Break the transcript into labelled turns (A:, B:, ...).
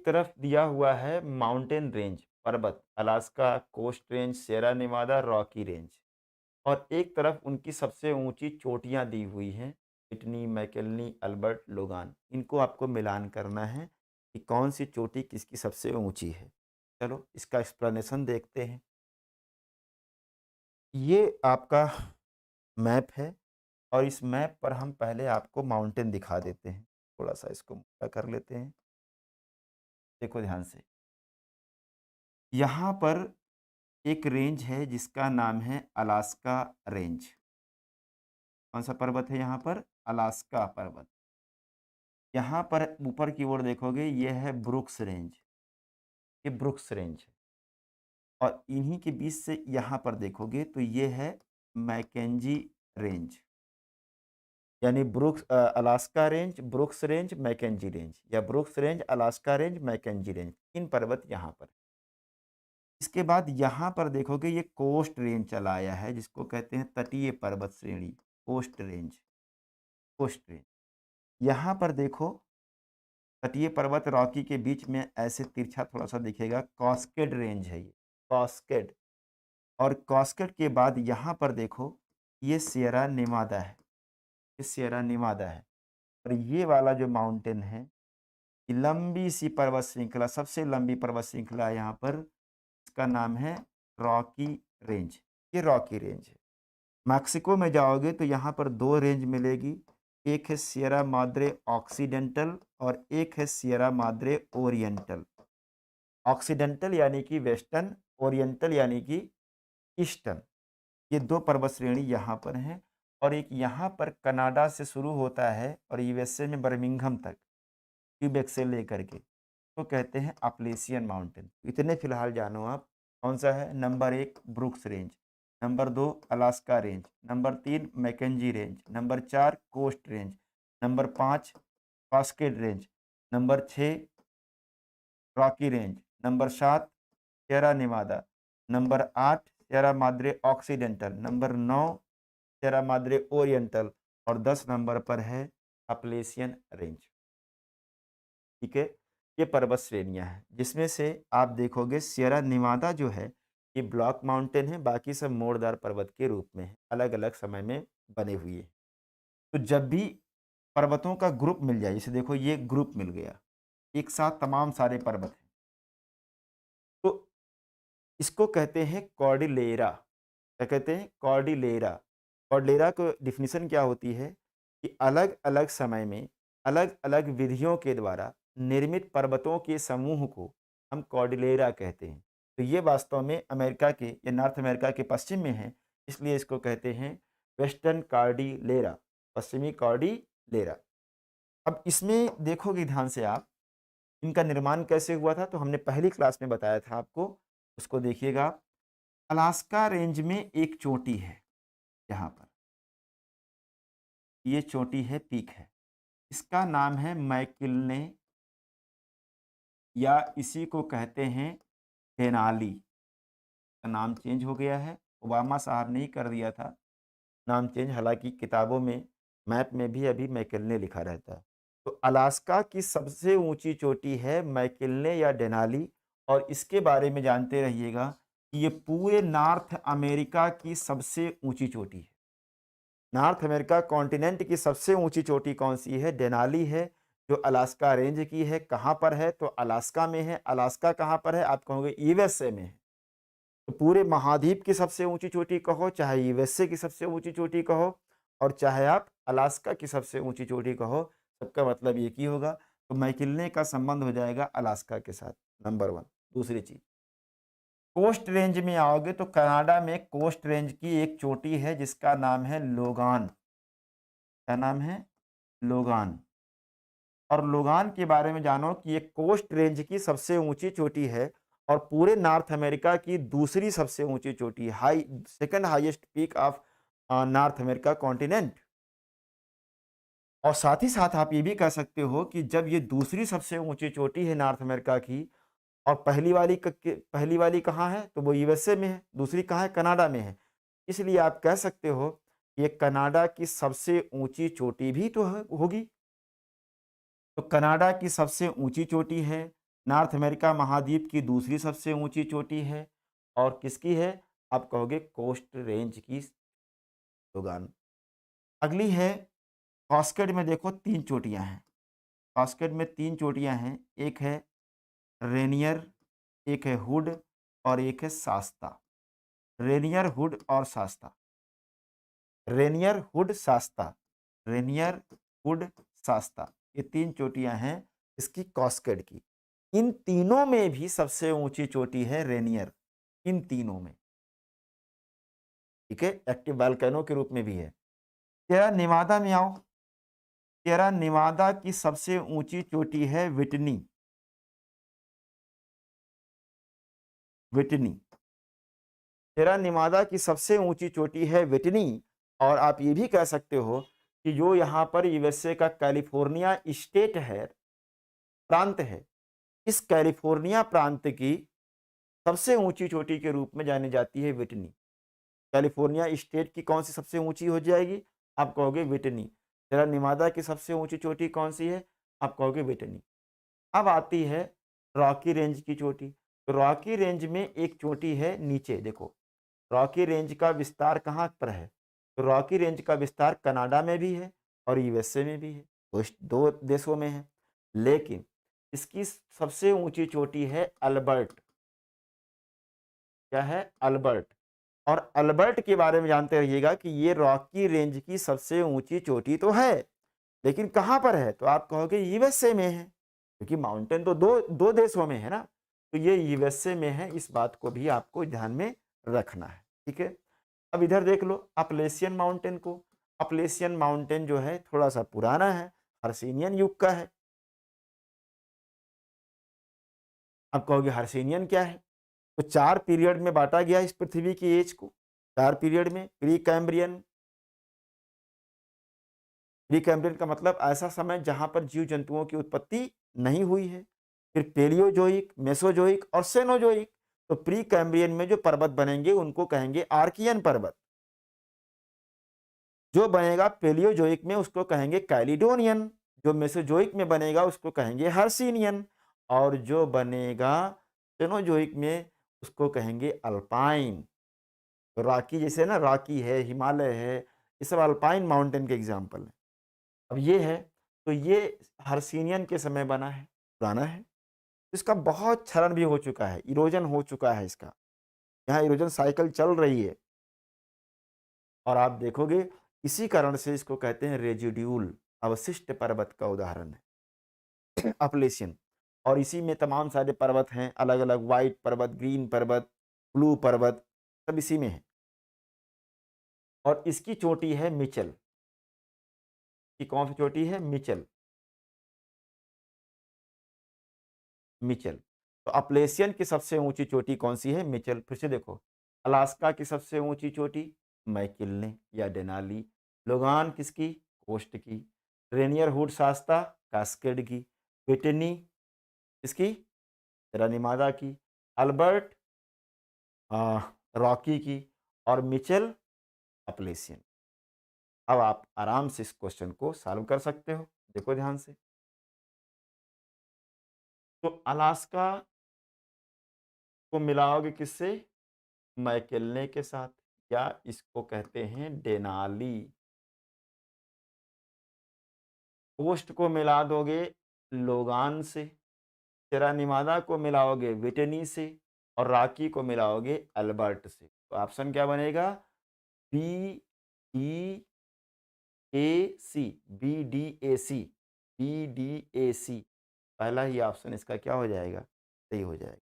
A: तरफ दिया हुआ है माउंटेन रेंज पर्वत, Alaska, coast range, Sierra Nevada, Rocky range और एक तरफ उनकी सबसे ऊंची चोटियां दी हुई हैं, इटनी, मैकल्नी, अल्बर्ट, लोगान। इनको आपको मिलान करना है कि कौन सी चोटी किसकी सबसे ऊंची है। चलो इसका एक्सप्लेनेशन देखते हैं। ये आपका मैप है और इस मैप पर हम पहले आपको माउंटेन दिखा देते हैं। थोड़ा सा इसको मोटा कर लेते हैं। देखो ध्यान से, यहाँ पर एक रेंज है जिसका नाम है अलास्का रेंज। कौन सा पर्वत है यहाँ पर? अलास्का पर्वत। यहाँ पर ऊपर की ओर देखोगे ये है ब्रुक्स रेंज, ये ब्रुक्स रेंज है। और इन्हीं के बीच से यहाँ पर देखोगे तो ये है मैकेंजी रेंज, यानी Alaska range, Brooks range, Mackenzie range या Brooks range, Alaska range, Mackenzie range, 3 पर्वत यहाँ पर। इसके बाद यहाँ पर देखोगे ये कोस्ट रेंज चला आया है जिसको कहते हैं तटीय पर्वत श्रेणी, कोस्ट रेंज, कोस्ट रेंज। यहाँ पर देखो तटीय पर्वत रॉकी के बीच में ऐसे तिरछा थोड़ा-सा दिखेगा, कास्केड रेंज है ये, कास्केड। और कास्केड के बाद यहाँ पर देखो ये सिएरा नेवादा है, ये सिएरा नेवादा है। और ये वाला जो माउंटेन है, ये लंबी सी पर्वत श्रृंखला, सबसे लंबी पर्वत श्रृंखला है यहाँ पर, इसका नाम है रॉकी रेंज, ये रॉकी रेंज है। मैक्सिको में जाओगे तो यहाँ पर 2 रेंज मिलेगी, एक है सिएरा माद्रे ऑक्सीडेंटल और एक है सिएरा माद्रे ओरिएंटल। ऑक्सीडेंटल यानी कि वेस्टर्न, ओरिएंटल यानी कि ईस्टर्न। ये 2 पर्वत श्रेणी यहाँ पर हैं और एक यहाँ पर कनाडा से शुरू होता है और यूएसए में बर्मिंघम तक, क्यूबेक से लेकर के, तो कहते हैं अपलेशियन माउंटेन। इतने फिलहाल जानो आप। कौन सा है? Number 1 Brooks range, number 2 Alaska range, number 3 Mackenzie range, number 4 coast range, number 5 Cascade range, number 6 Rocky range, number 7 Sierra Nevada, number 8 Sierra Madre Occidental, number 9 Sierra Madre Oriental और 10 number पर है अपलेशियन रेंज। ठीक है? ये पर्वत श्रेणियाँ हैं, जिसमें से आप देखोगे सिएरा नेवादा जो है, ये ब्लॉक माउंटेन है, बाकी सब मोड़दार पर्वत के रूप में है, अलग-अलग समय में बने हुए हैं। तो जब भी पर्वतों का ग्रुप मिल जाए, जैसे देखो ये ग्रुप मिल गया, एक साथ तमाम सारे पर्वत हैं, तो इसको कहते हैं कॉर्डिलेरा। क्या कहते हैं? कॉर्डिलेरा। कॉर्डिलेरा को डेफिनिशन क्या होती है कि अलग-अलग समय में, अलग-अलग विधियों के द्वारा निर्मित पर्वतों के समूह को हम कॉर्डिलेरा कहते हैं। तो ये वास्तव में अमेरिका के या नॉर्थ अमेरिका के पश्चिम में है, इसलिए इसको कहते हैं वेस्टर्न कॉर्डिलेरा, पश्चिमी कॉर्डिलेरा। अब इसमें देखोगे ध्यान से आप, इनका निर्माण कैसे हुआ था, तो हमने पहली क्लास में बताया था आपको, उसको देखिएगा आप। अलास्का रेंज में एक चोटी है यहाँ पर, ये चोटी है, पीक है। इसका नाम है मैकिलने या इसी को कहते हैं डेनाली। का नाम चेंज हो गया है, ओबामा साहब ने ही कर दिया था नाम चेंज, हालाँकि किताबों में, मैप में भी अभी मैकिलने लिखा रहता है। तो अलास्का की सबसे ऊँची चोटी है मैकिलने या डेनाली और इसके बारे में जानते रहिएगा कि ये पूरे नॉर्थ अमेरिका की सबसे ऊँची चोटी है। नॉर्थ अमेरिका कॉन्टिनेंट की सबसे ऊँची चोटी कौन-सी है? डेनाली है, जो अलास्का रेंज की है। कहाँ पर है? तो अलास्का में है। अलास्का कहाँ पर है? आप कहोगे यूएसए में है। तो पूरे महाद्वीप की सबसे ऊँची चोटी कहो, चाहे यूएसए की सबसे ऊँची चोटी कहो और चाहे आप अलास्का की सबसे ऊँची चोटी कहो, सबका मतलब एक ही होगा। तो मैकिलने का संबंध हो जाएगा अलास्का के साथ, नंबर 1। दूसरी चीज़, कोस्ट रेंज में आओगे तो कनाडा में कोस्ट रेंज की एक चोटी है जिसका नाम है लोगान। क्या नाम है? लोगान। और लोगान के बारे में जानो कि ये कोस्ट रेंज की सबसे ऊँची चोटी है और पूरे नॉर्थ अमेरिका की दूसरी सबसे ऊँची चोटी, second highest peak of north America continent. और साथ ही साथ आप ये भी कह सकते हो कि जब ये दूसरी सबसे ऊँची चोटी है नॉर्थ अमेरिका की और पहली वाली कहाँ है? तो वो यूएसए में है, दूसरी कहाँ है? कनाडा में है। इसलिए आप कह सकते हो, ये कनाडा की सबसे ऊँची चोटी भी तो है होगी। तो कनाडा की सबसे ऊँची चोटी है, नॉर्थ अमेरिका महाद्वीप की दूसरी सबसे ऊंची चोटी है और किसकी है? आप कहोगे कोस्ट रेंज की लोगान। अगली है कास्केड में देखो 3 चोटियाँ हैं। कास्केड में 3 चोटियाँ हैं, एक है रेनियर, एक है हुड और एक है शास्ता। रेनियर, हुड और Shasta. Rainier, Hood, Shasta. Rainier, Hood, Shasta. ये 3 चोटियाँ हैं इसकी कास्केड की। इन तीनों में भी सबसे ऊँची चोटी है रेनियर, इन तीनों में। ठीक है? एक्टिव वोल्केनो के रूप में भी है। सिएरा नेवादा में आओ। सिएरा नेवादा की सबसे ऊँची चोटी है व्हिटनी। व्हिटनी। सिएरा नेवादा की सबसे ऊँची चोटी है व्हिटनी और आप ये भी कह सकते हो कि जो यहाँ पर यूएसए का कैलिफोर्निया स्टेट है, प्रांत है, इस कैलिफोर्निया प्रांत की सबसे ऊँची चोटी के रूप में जानी जाती है व्हिटनी। कैलिफोर्निया स्टेट की कौन सी सबसे ऊँची हो जाएगी? आप कहोगे व्हिटनी। सिएरा नेवादा की सबसे ऊँची चोटी कौन-सी है? आप कहोगे व्हिटनी। अब आती है रॉकी रेंज की चोटी। तो रॉकी रेंज में एक चोटी है नीचे देखो, रॉकी रेंज का विस्तार कहाँ पर है? तो रॉकी रेंज का विस्तार कनाडा में भी है और यूएसए में भी है, तो इस 2 देशों में है। लेकिन इसकी सबसे ऊँची चोटी है अल्बर्ट। क्या है? अल्बर्ट। और अल्बर्ट के बारे में जानते रहिएगा कि ये रॉकी रेंज की सबसे ऊँची चोटी तो है, लेकिन कहाँ पर है? तो आप कहोगे यूएसए में है, क्योंकि माउंटेन तो 2 देशों में है ना, तो ये यूएसए में है, इस बात को भी आपको ध्यान में रखना है, ठीक है? अब इधर देख लो अपलेशियन माउंटेन को। अपलेशियन माउंटेन जो है थोड़ा-सा पुराना है, हर्सिनियन युग का है। आप कहोगे हर्सिनियन क्या है? तो 4 पीरियड में बाँटा गया इस पृथ्वी की एज को। 4 पीरियड में प्री-कैम्ब्रियन। प्री-कैम्ब्रियन का मतलब ऐसा समय जहाँ पर जीव-जंतुओं की उत्पत्ति नहीं हुई है। फिर पैलियोज़ोइक, मेसोज़ोइक और सेनोज़ोइक। तो प्री-कैम्ब्रियन में जो पर्वत बनेंगे उनको कहेंगे आर्कियन पर्वत। जो बनेगा पैलियोज़ोइक में उसको कहेंगे कैलिडोनियन। जो मेसोज़ोइक में बनेगा उसको कहेंगे हर्सिनियन और जो बनेगा सेनोज़ोइक में उसको कहेंगे अल्पाइन। रॉकी जैसे ना रॉकी है, हिमालय है, ये सब अल्पाइन माउंटेन के एग्ज़ाम्पल हैं। अब ये है, तो ये हर्सिनियन के समय बना है, पुराना है। इसका बहुत क्षरण भी हो चुका है, इरोजन हो चुका है इसका। यहाँ इरोजन साइकिल चल रही है और आप देखोगे इसी कारण से इसको कहते हैं रेजिड्यूल, अवशिष्ट पर्वत का उदाहरण है अपलेशियन। और इसी में तमाम सारे पर्वत हैं, अलग-अलग व्हाइट पर्वत, ग्रीन पर्वत, ब्लू पर्वत, सब इसी में है। और इसकी चोटी है मिचेल। ये कौन सी चोटी है? मिचेल। मिचेल। तो अपलेशियन की सबसे ऊँची चोटी कौन-सी है? मिचेल। फिर से देखो, अलास्का की सबसे ऊँची चोटी मैकिन्ले या डेनाली। लोगान किसकी? कोस्ट की। रेनियर वुड शास्ता कास्केड की। व्हिटनी किसकी? सिएरा नेवादा की। अल्बर्ट रॉकी की और मिचेल अपलेशियन। अब आप आराम से इस क्वेश्चन को सॉल्व कर सकते हो। देखो ध्यान से। तो अलास्का को मिलाओगे किससे? मैकेलने के साथ या इसको कहते हैं डेनाली। कोस्ट को मिला दोगे लोगान से, सिएरा नेवादा को मिलाओगे व्हिटनी से और रॉकी को मिलाओगे अल्बर्ट से। तो ऑप्शन क्या बनेगा? B D A C, B D A C, B D A C. पहला ही ऑप्शन इसका क्या हो जाएगा? सही हो जाएगा।